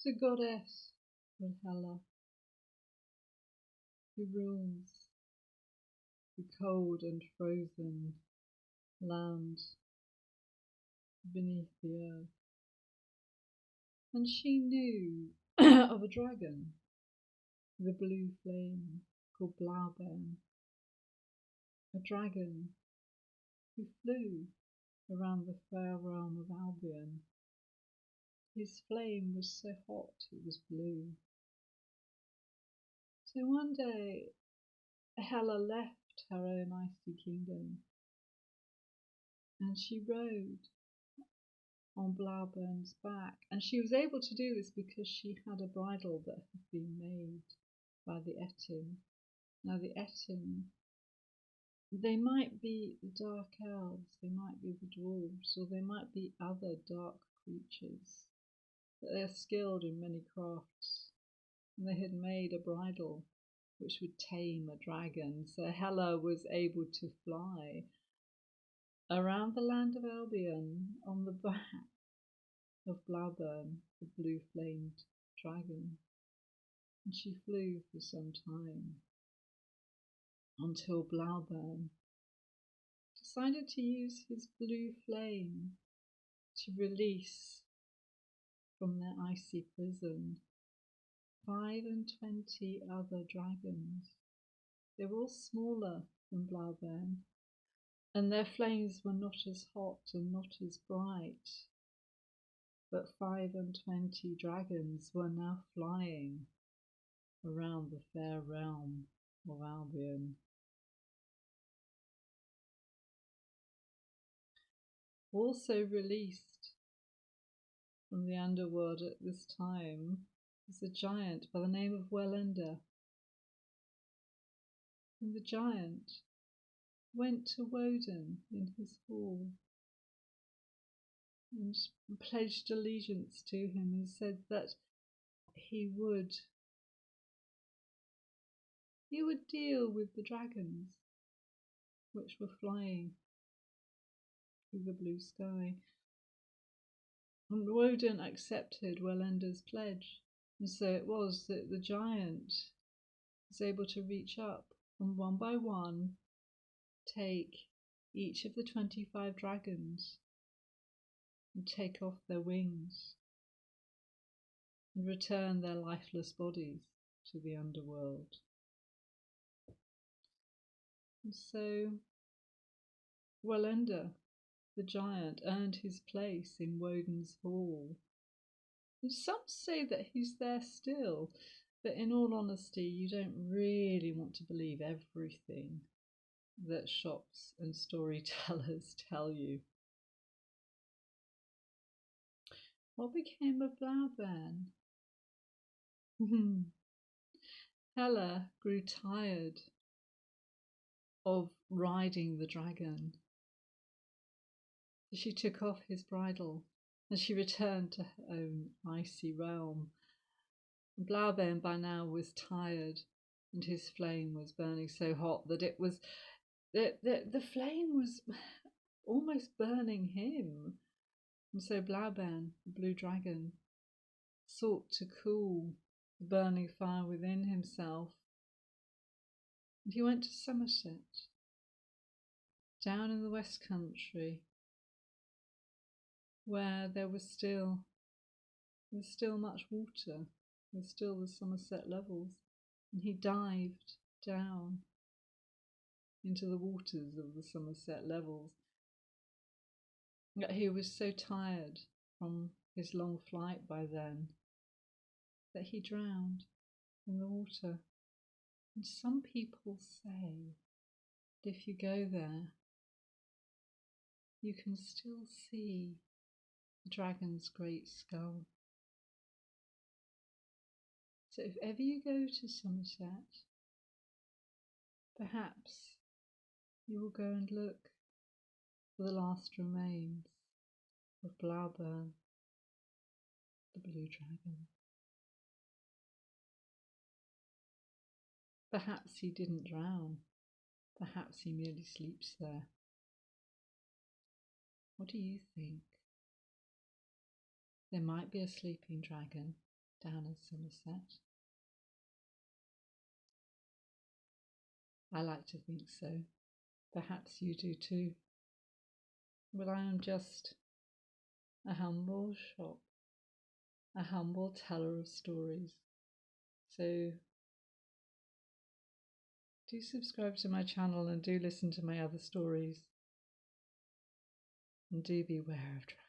The goddess of Hela, who rules the cold and frozen land beneath the earth. And she knew of a dragon with a blue flame called Blaubeern, a dragon who flew around the fair realm of Albion. His flame was so hot it was blue. So one day Hela left her own icy kingdom and she rode on Blaubeern's back, and she was able to do this because she had a bridle that had been made by the Etin. Now the Etin, they might be the dark elves, they might be the dwarves, or they might be other dark creatures, but they're skilled in many crafts, and they had made a bridle which would tame a dragon, so Hela was able to fly around the land of Albion on the back of Blaubeern, the blue-flamed dragon. And she flew for some time until Blaubeern decided to use his blue flame to release from their icy prison 25 other dragons. They were all smaller than Blaubeern, and their flames were not as hot and not as bright. But 25 dragons were now flying around the fair realm of Albion. Also released from the underworld at this time was a giant by the name of Wellender. And the giant went to Woden in his hall and pledged allegiance to him and said that he would deal with the dragons which were flying through the blue sky. And Woden accepted Wellender's pledge, and so it was that the giant was able to reach up and one by one take each of the 25 dragons and take off their wings and return their lifeless bodies to the underworld. And so Wellender, the giant, earned his place in Woden's hall. And some say that he's there still, but in all honesty, you don't really want to believe everything that shops and storytellers tell you. What became of Blaubeern? Hela grew tired of riding the dragon. She took off his bridle and she returned to her own icy realm. Blaubeern by now was tired, and his flame was burning so hot that it was the flame was almost burning him. And so Blaubeern, the blue dragon, sought to cool the burning fire within himself. And he went to Somerset, down in the West Country, where there was still much water. There's still the Somerset levels, and he dived down into the waters of the Somerset levels. Yet he was so tired from his long flight by then that he drowned in the water. And some people say that if you go there, you can still see the dragon's great skull. So if ever you go to Somerset, perhaps you will go and look for the last remains of Blaubeern, the blue dragon. Perhaps he didn't drown. Perhaps he merely sleeps there. What do you think? There might be a sleeping dragon down in Somerset. I like to think so. Perhaps you do too. But I am just a humble shop, a humble teller of stories. So do subscribe to my channel and do listen to my other stories. And do beware of dragons.